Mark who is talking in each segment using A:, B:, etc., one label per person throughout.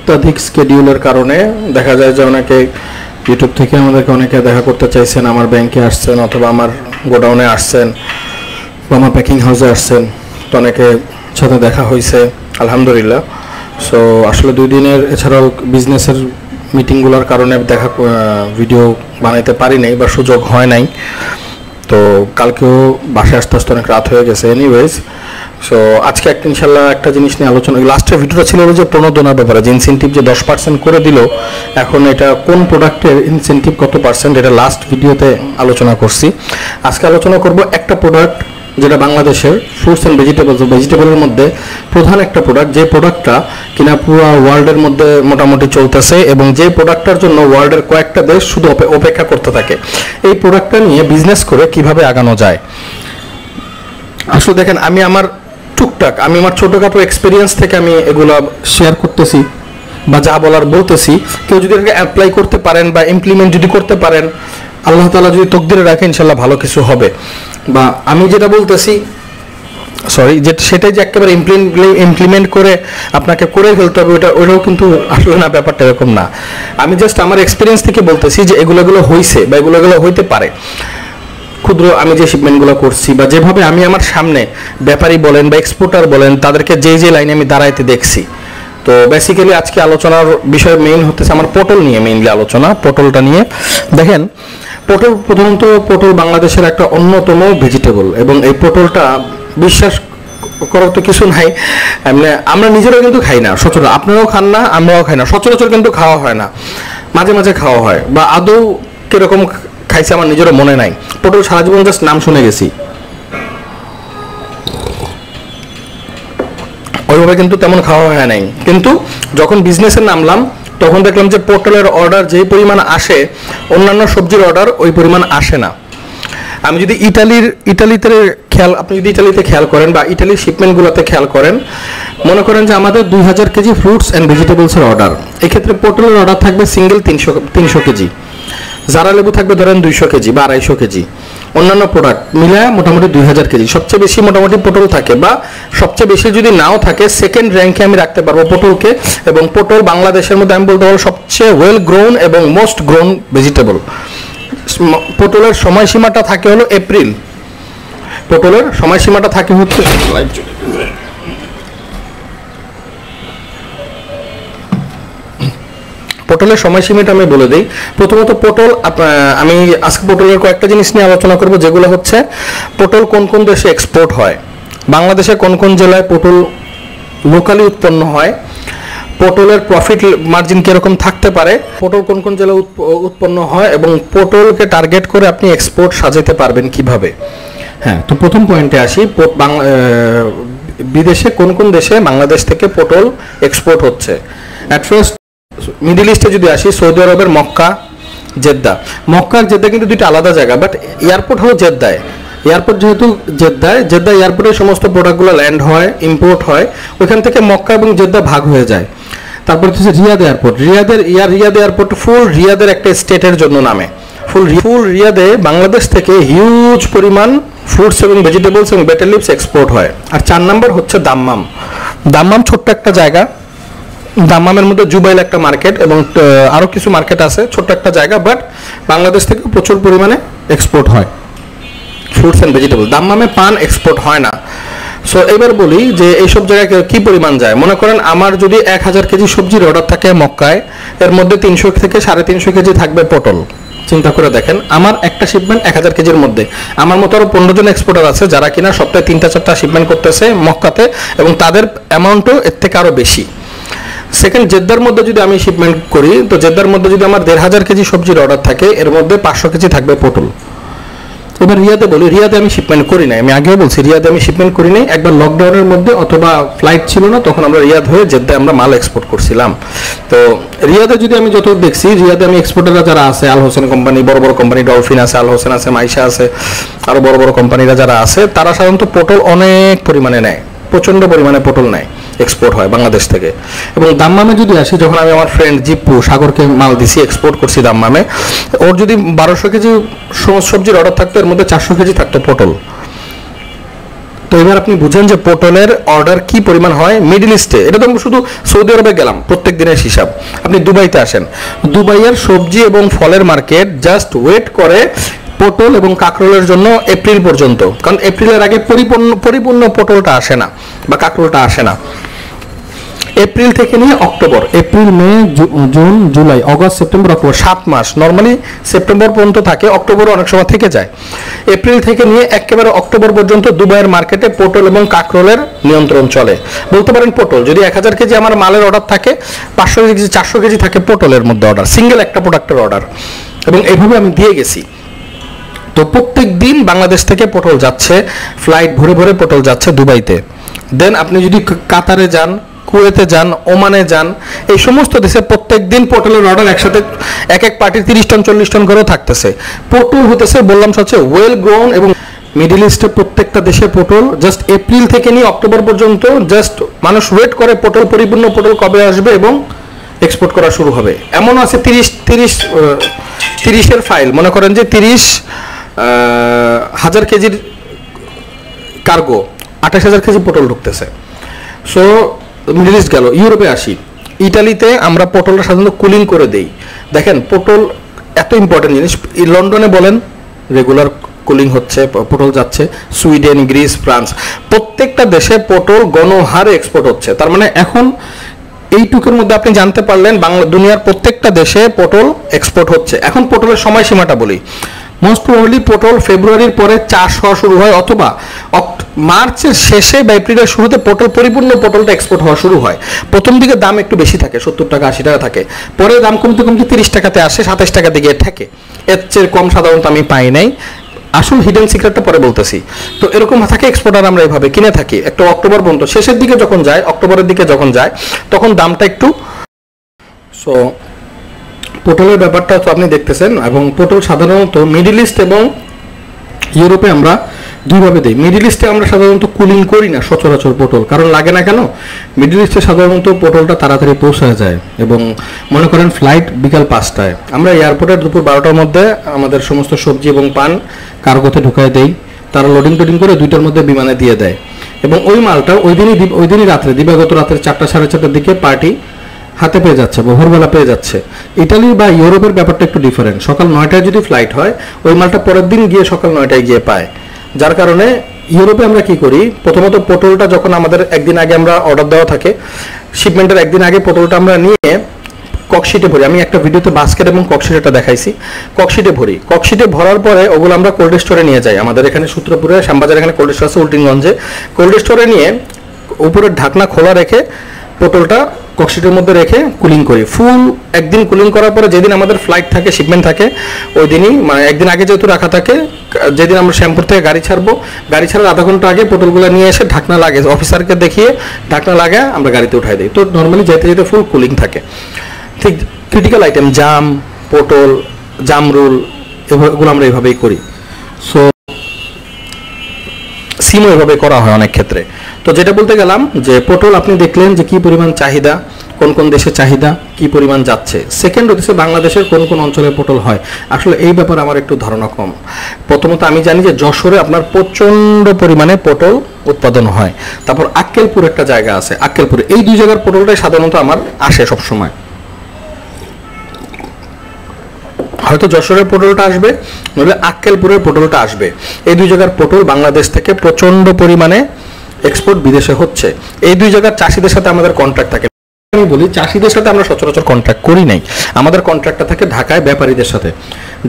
A: অত্যাধিক স্কেডিউলের কারণে দেখা যায় যে অনেকে ইউটিউব থেকে আমাদেরকে অনেকে দেখা করতে চাইছেন, আমার ব্যাংকে আসছেন অথবা আমার গোডাউনে আসছেন বা আমার প্যাকিং হাউসে আসছেন, তো অনেকে সাথে দেখা হয়েছে আলহামদুলিল্লাহ। সো আসলে 2 দিনের এছাড়াও বিজনেসের মিটিংগুলোর কারণে দেখা ভিডিও বানাইতে পারি নাই বা সুযোগ হয় নাই। তো কালকেও বাসায় আসতে আসতে অনেক রাত হয়ে গেছে। এনিওয়েজ, সো আজকে ইনশাল্লাহ একটা জিনিস নিয়ে আলোচনা, লাস্টের ভিডিওটা ছিল যে প্রণোদনার ব্যাপারে, যে ইনসেন্টিভ যে 10% করে দিল, এখন এটা কোন প্রোডাক্টের ইনসেন্টিভ কত পার্সেন্ট, এটা লাস্ট ভিডিওতে আলোচনা করছি। আজকে আলোচনা করব একটা প্রোডাক্ট যেটা বাংলাদেশের ফ্রুটস অ্যান্ড ভেজিটেবলের মধ্যে প্রধান একটা প্রোডাক্ট, যে প্রোডাক্টটা কিনা পুরো ওয়ার্ল্ডের মধ্যে মোটামুটি চলতেছে এবং যে প্রোডাক্টটার জন্য ওয়ার্ল্ডের কয়েকটা দেশ শুধু অপেক্ষা করতে থাকে এই প্রোডাক্টটা নিয়ে বিজনেস করে কিভাবে আগানো যায়। আসলে দেখেন, আমি আমার ছোটখাটো এক্সপিরিয়েন্স থেকে আমি এগুলো শেয়ার করতেছি বা যা বলার বলতেছি। কেউ যদি এটাকে অ্যাপ্লাই করতে পারেন বা ইমপ্লিমেন্ট যদি করতে পারেন, আল্লাহ তাআলা যদি তকদিরে রাখে ইনশাল্লাহ ভালো কিছু হবে। বা আমি যেটা বলতেছি সেটাই যে একেবারে ইমপ্লিমেন্ট করে আপনাকে করে ফেলতে হবে, ওইটাও কিন্তু আসলে না, ব্যাপারটা এরকম না। আমি জাস্ট আমার এক্সপিরিয়েন্স থেকে বলতেছি যে এগুলো হয়েছে বা এগুলো হইতে পারে। ক্ষুদ্র আমি যে শিপমেন্টগুলো করছি বা যেভাবে আমি আমার সামনে ব্যাপারী বলেন বা এক্সপোর্টার বলেন তাদেরকে যে লাইনে আমি দাঁড়াইতে দেখছি। তো বেসিক্যালি আজকে আলোচনার বিষয় মেইন হতেছে আমার পটল নিয়ে, মেইনলি আলোচনা পটলটা নিয়ে। দেখেন, প্রথমত পটল বাংলাদেশের একটা অন্যতম ভেজিটেবল এবং এই পটলটা বিশ্বাস করার তো কিছু নাই, আমরা নিজেরাও কিন্তু খাই না সচরাচর, আপনারাও খান না, আমরাও খাই না সচরাচর, কিন্তু খাওয়া হয় না, মাঝে মাঝে খাওয়া হয় বা আদৌ কিরকম খাইছে আমার নিজেরও মনে নাই। পটল সারা জীবন জাস্ট নাম শুনে গেছি, ওইভাবে কিন্তু তেমন খাওয়া হয় নাই। কিন্তু যখন বিজনেসে নামলাম তখন দেখলাম যে পটলের অর্ডার যেই পরিমাণ আসে অন্যান্য সবজির অর্ডার ওই পরিমাণ আসে না। আমি যদি আপনি যদি ইটালিতে খেয়াল করেন বা ইটালির শিপমেন্টগুলোতে খেয়াল করেন, মনে করেন যে আমাদের 2000 কেজি ফ্রুটস অ্যান্ড ভেজিটেবলসের অর্ডার, এক্ষেত্রে পটলের অর্ডার থাকবে সিঙ্গেল 300 কেজি, জারা লেবু থাকবে ধরেন 200 কেজি বা 250 কেজি, অন্যান্য প্রোডাক্ট মিলে মোটামুটি 2000 কেজি। সবচেয়ে বেশি মোটামুটি পটল থাকে, বা সবচেয়ে বেশি যদি নাও থাকে সেকেন্ড র্যাঙ্কে আমি রাখতে পারবো পটলকে। এবং পটল বাংলাদেশের মধ্যে আমি বলতে পারবো সবচেয়ে ওয়েল গ্রোন এবং মোস্ট গ্রোন ভেজিটেবল। পটলের সময়সীমাটা থাকে হলো এপ্রিল, পটলের সময়সীমাটা থাকে হচ্ছে পটলের সময়সীমাটা আমি বলে দিই। প্রথমত পটল, আমি আজকে পটলের কয়েকটা জিনিস নিয়ে আলোচনা করব, যেগুলো হচ্ছে পটল কোন কোন দেশে এক্সপোর্ট হয়, বাংলাদেশে কোন কোন জেলায় পটল লোকালি উৎপন্ন হয়, পটলের প্রফিট মার্জিন কিরকম থাকতে পারে, পটল কোন কোন জেলায় উৎপন্ন হয় এবং পটলকে টার্গেট করে আপনি এক্সপোর্ট সাজাতে পারবেন কিভাবে। হ্যাঁ, তো প্রথম পয়েন্টে আসি, বিদেশে কোন কোন দেশে বাংলাদেশ থেকে পটল এক্সপোর্ট হচ্ছে। অ্যাট ফার্স্ট মিডল ইস্টে যদি আসি, সৌদি আরবের মক্কা, জেদ্দা। মক্কা আর জেদ্দা কিন্তু দুইটা আলাদা জায়গা, বাট এয়ারপোর্ট হলো জেদ্দায়। এয়ারপোর্ট যেহেতু জেদ্দা এয়ারপোর্টে সমস্ত প্রোডাক্টগুলো ল্যান্ড হয়, ইম্পোর্ট হয়, ওইখান থেকে মক্কা এবং জেদ্দা ভাগ হয়ে যায়। তারপর হচ্ছে রিয়াদ এয়ারপোর্ট, রিয়াদ এয়ারপোর্ট ফুল রিয়াদের একটা স্টেটের জন্য নামে। ফুল রিয়াদে বাংলাদেশ থেকে হিউজ পরিমাণ ফ্রুটস এবং ভেজিটেবলস এবং বেটার লিভস এক্সপোর্ট হয়। আর 4 নম্বর হচ্ছে দাম্মাম ছোট্ট একটা জায়গা, দাম্মামের মধ্যে জুবাইল একটা মার্কেট এবং আরও কিছু মার্কেট আছে, ছোট্ট একটা জায়গা, বাট বাংলাদেশ থেকে প্রচুর পরিমাণে এক্সপোর্ট হয় ফ্রুটস অ্যান্ড ভেজিটেবল। দাম্মামে পান এক্সপোর্ট হয় না। সো এবার বলি যে এইসব জায়গায় কি পরিমাণ যায়। মনে করেন আমার যদি 1000 কেজি সবজির অর্ডার থাকে মক্কায়, এর মধ্যে 300 থেকে 350 কেজি থাকবে পটল। চিন্তা করে দেখেন, আমার একটা শিপমেন্ট 1000 কেজির মধ্যে, আমার মতো আরো 15 জন এক্সপোর্টার আছে যারা কিনা সপ্তাহে 3-4টা শিপমেন্ট করতেছে মক্কাতে, এবং তাদের অ্যামাউন্টও এর থেকে আরো বেশি। সেকেন্ড, জেদ্দার মধ্যে যদি আমি শিপমেন্ট করি, তো জেদ্দার মধ্যে যদি আমার 1500 কেজি সবজির অর্ডার থাকে, এর মধ্যে 500 কেজি থাকবে পটল। এবার রিয়াদে বলি, রিয়াদে আমি শিপমেন্ট করি নাই, আমি আগেও বলছি রিয়াদে আমি শিপমেন্ট করি নাই। একবার লকডাউনের মধ্যে অথবা ফ্লাইট ছিল না, তখন আমরা রিয়াদ হয়ে জেদ্দায় আমরা মাল এক্সপোর্ট করছিলাম। তো রিয়াদে যদি আমি যত দেখছি, রিয়াদে আমি এক্সপোর্টাররা যারা আছে, আল হোসেন কোম্পানি, বড় বড় কোম্পানি, ডলফিন আছে, আল হোসেন আছে, মাইশা আছে, আরো বড় বড় কোম্পানিরা যারা আছে, তারা সাধারণত পটল অনেক পরিমাণে নেয়, প্রচন্ড পরিমাণে পটল নেয়, এক্সপোর্ট হয় বাংলাদেশ থেকে। এবং দাম্মামে যদি আসি, যখন আমি আমার ফ্রেন্ড জিপ্পু সাগরকে মাল দিছি, এক্সপোর্ট করছি দাম্মামে, ওর যদি 1200 কেজি সবজির অর্ডার থাকতো, এর মধ্যে 400 কেজি থাকতো পটল। তো এবার আপনি বুঝেন যে পটলের অর্ডার কি পরিমাণ হয় মিডল ইস্টে। এটা তো শুধু সৌদি আরবে গেলাম প্রত্যেক দিনের হিসাব। আপনি দুবাইতে আসেন, দুবাইয়ের সবজি এবং ফলের মার্কেট জাস্ট ওয়েট করে পটল এবং কাঁকরোলের জন্য এপ্রিল পর্যন্ত, কারণ এপ্রিলের আগে পরিপূর্ণ পটলটা আসে না বা কাঁকরোলটা আসে না। এপ্রিল থেকে নিয়ে October, April May June July August September October 7 মাস, নর্মালি সেপ্টেম্বর পর্যন্ত থাকে, অক্টোবরও অনেক সময় থেকে যায়। এপ্রিল থেকে নিয়ে একেবারে অক্টোবর পর্যন্ত দুবাইয়ের মার্কেটে পটল এবং কাঁকরোলের নিয়ন্ত্রণ চলে। বলতে পারেন পটল যদি 1000 কেজি আমার মালের অর্ডার থাকে, 500 কেজি 400 কেজি থাকে পটলের মধ্যে অর্ডার, সিঙ্গেল একটা প্রোডাক্টের অর্ডার, এবং এইভাবে আমি দিয়ে গেছি। তো প্রত্যেক দিন বাংলাদেশ থেকে পটল যাচ্ছে, ফ্লাইট ভরে ভরে পটল যাচ্ছে দুবাইতে। দেন আপনি যদি কাতারে যান, কুয়েতে যান, ওমানে যান, এই সমস্ত দেশে প্রত্যেক দিন পটলের অর্ডার একসাথে এক পার্টির 30 টন 40 টন করেও থাকতেছে। পটল হতেছে বললাম সবচেয়ে ওয়েল গ্রোন, এবং মিডল ইস্টের প্রত্যেকটা দেশে পটল জাস্ট এপ্রিল থেকে নিয়ে অক্টোবর পর্যন্ত জাস্ট মানুষ ওয়েট করে পটল, পরিপূর্ণ পটল কবে আসবে এবং এক্সপোর্ট করা শুরু হবে। এমন আছে 30-এর ফাইল, মনে করেন যে 30,000 কেজির কার্গো, 28,000 কেজি পটল ঢুকতেছে। সো মিডল ইস্ট গেল, ইউরোপে আসি, ইটালিতে আমরা পটলটা সাধারণত কুলিং করে দেই। দেখেন পটল এত ইম্পর্টেন্ট জিনিস, লন্ডনে বলেন রেগুলার কুলিং হচ্ছে, পটল যাচ্ছে, সুইডেন, গ্রিস, ফ্রান্স, প্রত্যেকটা দেশে পটল গণহারে এক্সপোর্ট হচ্ছে। তার মানে এখন এইটুকুর মধ্যে আপনি জানতে পারলেন বাংলা দুনিয়ার প্রত্যেকটা দেশে পটল এক্সপোর্ট হচ্ছে। এখন পটলের সময়সীমাটা বলি, মোস্ট প্রবাবলি পটল ফেব্রুয়ারির পরে চাষ হওয়া শুরু হয়, অথবা মার্চের শেষে বা এপ্রিলের শুরুতে পটল, পরিপূর্ণ পটলটা এক্সপোর্ট হওয়া শুরু হয়। প্রথম দিকে দাম একটু বেশি থাকে, 70 টাকা 80 টাকা থাকে, পরে দাম কমতে কমতে 30 টাকাতে আসে, 27 টাকা দিকে থাকে। এর চেয়ে কম সাধারণত আমি পাই নাই। আসল হিডেন সিক্রেটটা পরে বলতেছি। তো এরকম থাকে, এক্সপোর্টার আমরা এইভাবে কিনে থাকি একটা অক্টোবর পর্যন্ত। শেষের দিকে যখন যায়, অক্টোবরের দিকে যখন যায়, তখন দামটা একটু, সো পটলের ব্যাপারটা তো আপনি দেখতেছেন। এবং পটল সাধারণত মিডল ইস্ট এবং ইউরোপে আমরা দুইভাবে দিই। মিডল ইস্টে আমরা সাধারণত কুলিং করি না সচরাচর পটল, কারণ লাগে না কেন, মিডল ইস্টে সাধারণত পটলটা তাড়াতাড়ি পৌঁছায় যায়। এবং মনে করেন ফ্লাইট বিকাল 5টায়, আমরা এয়ারপোর্টের দুপুর 12টার মধ্যে আমাদের সমস্ত সবজি এবং পান কার্গোতে ঢুকায় দেই, তারা লোডিং টোডিং করে 2টার মধ্যে বিমানে দিয়ে দেয়, এবং ওই মালটা ওই দিনই রাত্রে, দিবাগত রাত্রে 4টা 4:30টার দিকে পার্টি হাতে পেয়ে যাচ্ছে, ভোরবেলা পেয়ে যাচ্ছে। ইটালি বা ইউরোপের ব্যাপারটা একটু ডিফারেন্ট, সকাল 9টায় যদি ফ্লাইট হয়, ওই মালটা পরের দিন গিয়ে সকাল 9টায় গিয়ে পায়। যার কারণে ইউরোপে আমরা কি করি, প্রথমত পটলটা যখন আমাদের একদিন আগে আমরা অর্ডার দেওয়া থাকে, শিপমেন্টের একদিন আগে পটলটা আমরা নিয়ে ককশিটে ভরি। আমি একটা ভিডিওতে বাস্কেট এবং ককশিটটা দেখাইছি, ককশিটে ভরি। ককশিটে ভরার পরে ওগুলো আমরা কোল্ড স্টোরে নিয়ে যাই। আমাদের এখানে সূত্রপুরে শ্যামবাজার এখানে কোল্ড স্টোর আছে, উল্টিনগঞ্জে। কোল্ড স্টোরে নিয়ে উপরের ঢাকনা খোলা রেখে পটলটা ককশিটের মধ্যে রেখে কুলিং করি। ফুল একদিন কুলিং করার পরে যেদিন আমাদের ফ্লাইট থাকে, শিপমেন্ট থাকে, ওই দিনই, মানে একদিন আগে যেহেতু রাখা থাকে, যেদিন আমরা শ্যামপুর থেকে গাড়ি ছাড়বো, গাড়ি ছাড়ার আধা ঘন্টা আগে পটলগুলো নিয়ে এসে ঢাকনা লাগে, অফিসারকে দেখিয়ে ঢাকনা লাগায় আমরা গাড়িতে উঠাই দিই। তো নর্মালি যেতে যেতে ফুল কুলিং থাকে। ঠিক ক্রিটিক্যাল আইটেম জাম, পটল, জামরুল, এগুলো আমরা এইভাবেই করি। সো সিমও এভাবে করা হয় অনেক ক্ষেত্রে। তো যেটা বলতে গেলাম যে পটল আপনি দেখলেন যে কি পরিমাণ চাহিদা, কোন কোন দেশে চাহিদা কি পরিমাণ যাচ্ছে। সেকেন্ড হচ্ছে বাংলাদেশের কোন কোন অঞ্চলে পটল হয়। আসলে এই ব্যাপারে আমার একটু ধারণা কম। প্রথমত আমি জানি যে যশোরে আপনার প্রচন্ড পরিমাণে পটল উৎপাদন হয়। তারপর আক্কেলপুর একটা জায়গা আছে, আক্কেলপুর, এই দুই জায়গার পটলটাই সাধারণত আমার আসে সবসময়। হয়তো যশোরের পটলটা আসবে, নইলে আক্কেলপুরের পটলটা আসবে। এই দুই জায়গার পটল বাংলাদেশ থেকে প্রচন্ড পরিমাণে এক্সপোর্ট বিদেশে হচ্ছে। এই দুই জায়গার চাষিদের সাথে আমাদের কন্ট্রাক্ট থাকে। আমি বলি চাষিদের সাথে আমরা সচরাচর কন্ট্রাক্ট করি নাই, আমাদের কন্ট্রাক্টটা থাকে ঢাকায় ব্যাপারীদের সাথে।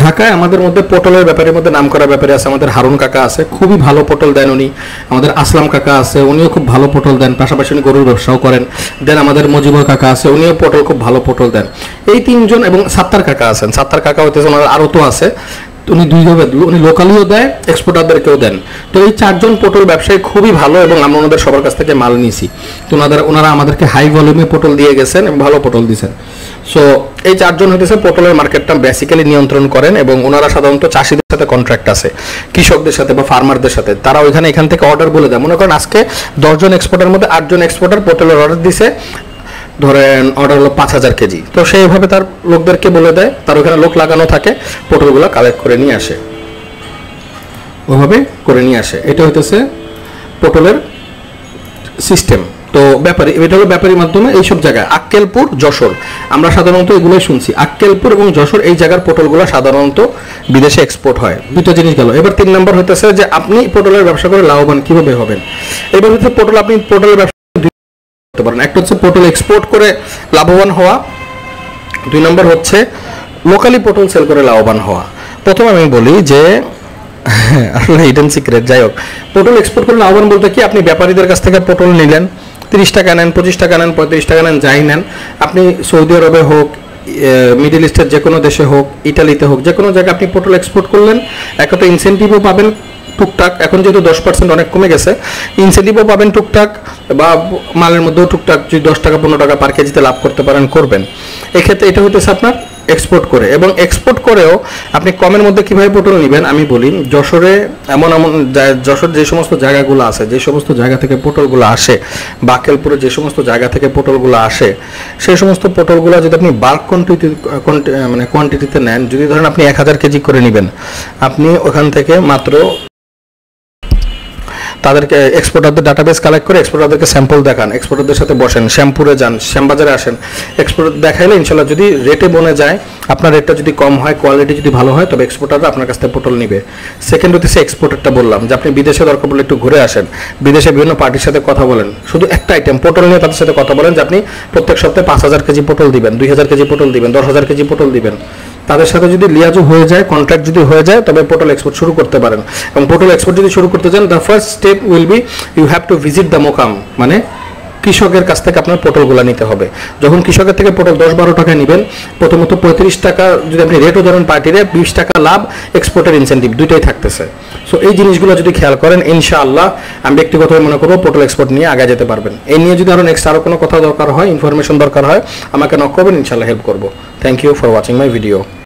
A: ঢাকায় আমাদের মধ্যে পটলের ব্যাপারের মধ্যে নাম করা ব্যাপারে আছে, আমাদের হারুন কাকা আছে, খুবই ভালো পটল দেন উনি। আমাদের আসলাম কাকা আছে, উনিও খুব ভালো পটল দেন, পাশাপাশি উনি গরুর ব্যবসাও করেন। দেন আমাদের মজিবর কাকা আছে, উনিও পটল খুব ভালো পটল দেন। এই তিনজন, এবং সাত্তার কাকা আছেন, সাত্তার কাকা হইতেছে ওনার আরও তো আছে, উনি দুইভাবে, উনি লোকালিও দেয়, এক্সপোর্টারদেরকেও দেন। তো এই চারজন পটল ব্যবসায়ী খুবই ভালো, এবং আমরা ওনাদের সবার কাছ থেকে মাল নিয়েছি। তো ওনারা আমাদেরকে হাই ভলিউমে পটল দিয়ে গেছেন এবং ভালো পটল দিয়েছেন। সো এই চারজন হইতেছে পটলের মার্কেটটা বেসিক্যালি নিয়ন্ত্রণ করেন, এবং ওনারা সাধারণত চাষিদের সাথে কন্ট্রাক্ট আছে, কৃষকদের সাথে বা ফার্মারদের সাথে। তারা ওইখানে এখান থেকে অর্ডার বলে দেয়। মনে করেন আজকে 10 জন এক্সপোর্টার মধ্যে 8 জন এক্সপোর্টার পটলের অর্ডার দিছে, ধরেন অর্ডার হলো 5000 কেজি। তো সেইভাবে তার লোকদেরকে বলে দেয়, তার ওখানে লোক লাগানো থাকে, পটলগুলো কালেক্ট করে নিয়ে আসে, ওইভাবে করে নিয়ে আসে। এটা হইতেছে পটলের সিস্টেম। তো ব্যাপারী, এটা হলো ব্যাপারীর মাধ্যমে এইসব জায়গায় আক্কেলপুর, যশোর, আমরা সাধারণত এগুলোই শুনছি। আক্কেলপুর এবং যশোর এই জায়গার পটলগুলো সাধারণত বিদেশে এক্সপোর্ট হয়। দুটো জিনিস গেল। এবার 3 নম্বর হইতেছে যে আপনি পটলের ব্যবসা করে লাভবান কিভাবে হবেন। এবার হচ্ছে আপনি পটলের ব্যবসা করতে পারেন। একটা হচ্ছে পটল এক্সপোর্ট করে লাভবান হওয়া, 2 নম্বর হচ্ছে লোকালি পটল সেল করে লাভবান হওয়া। প্রথমে আমি বলি যে আসলে হিডেন সিক্রেট, যাই হোক, পটল এক্সপোর্ট করে লাভবান বলতে কি, আপনি ব্যাপারীদের কাছ থেকে পটল নিলেন, 30 টাকা নেন, 25 টাকা নেন, 35 টাকা নেন, যাই নেন, আপনি সৌদি আরবে হোক, মিডল ইস্টের যে কোনো দেশে হোক, ইটালিতে হোক, যে কোনো জায়গায় আপনি পটল এক্সপোর্ট করলেন, একটা ইনসেন্টিভও পাবেন টুকটাক, এখন যেহেতু 10% অনেক কমে গেছে, ইনসেন্টিভও পাবেন টুকটাক, বা মালের মধ্যেও টুকটাক যদি 10 টাকা 15 টাকা পার কেজিতে লাভ করতে পারেন, করবেন। এক্ষেত্রে এটা হইতেছে আপনার এক্সপোর্ট করে। এবং এক্সপোর্ট করেও আপনি কমের মধ্যে কিভাবে পটল নেবেন আমি বলি। যশোরে এমন যশোর যে সমস্ত জায়গাগুলো আছে, যে সমস্ত জায়গা থেকে পটলগুলো আসে, বাকেলপুরে যে সমস্ত জায়গা থেকে পটলগুলো আসে, সেই সমস্ত পটলগুলো যদি আপনি বাল্ক কোয়ান্টিটিতে নেন, যদি ধরেন আপনি 1000 কেজি করে নেবেন, আপনি ওখান থেকে মাত্র তাদেরকে এক্সপোর্টারদের ডাটাবেস কালেক্ট করে এক্সপোর্টারদেরকে স্যাম্পল দেখান, এক্সপোর্টারদের সাথে বসেন, শ্যামপুরে যান, শ্যামবাজারে আসেন, এক্সপোর্টার দেখাইলে ইনশাল্লাহ যদি রেটে বনে যায়, আপনার রেটটা যদি কম হয়, কোয়ালিটি যদি ভালো হয়, তবে এক্সপোর্টাররা আপনার কাছ থেকে পটল নিবে। সেকেন্ড হচ্ছে এক্সপোর্টারটা বললাম যে আপনি বিদেশে দরকার পড়লে একটু ঘুরে আসেন, বিদেশে বিভিন্ন পার্টির সাথে কথা বলেন, শুধু একটা আইটেম পটল নিয়ে তাদের সাথে কথা বলেন যে আপনি প্রত্যেক সপ্তাহে 5000 কেজি পটল দিবেন, 2000 কেজি পটল দিবেন, 10,000 কেজি পটল দিবেন। তাদের সাথে যদি লিয়াজু হয়ে যায়, কন্ট্রাক্ট যদি হয়ে যায়, তবে পটল এক্সপোর্ট শুরু করতে পারেন। এবং পটল এক্সপোর্ট যদি শুরু করতে চান, the first step will be you have to visit the মোকাম, মানে কৃষকের কাছ থেকে আপনার পটলগুলো নিতে হবে। যখন কৃষকের থেকে পটল 10-12 টাকা নেবেন, প্রথমত 35 টাকা যদি আপনি রেটও ধরেন পার্টিরে, 20 টাকা লাভ, এক্সপোর্টের ইনসেন্টিভ, দুইটাই থাকতেছে। সো এই জিনিসগুলো যদি খেয়াল করেন, ইনশাআল্লাহ আমি ব্যক্তিগতভাবে মনে করবো পটল এক্সপোর্ট নিয়ে আগে যেতে পারবেন। এই নিয়ে যদি আরও কোনো কথা দরকার হয়, ইনফরমেশন দরকার হয়, আমাকে নক করবেন, ইনশাআল্লাহ হেল্প করবো। Thank you for watching my video.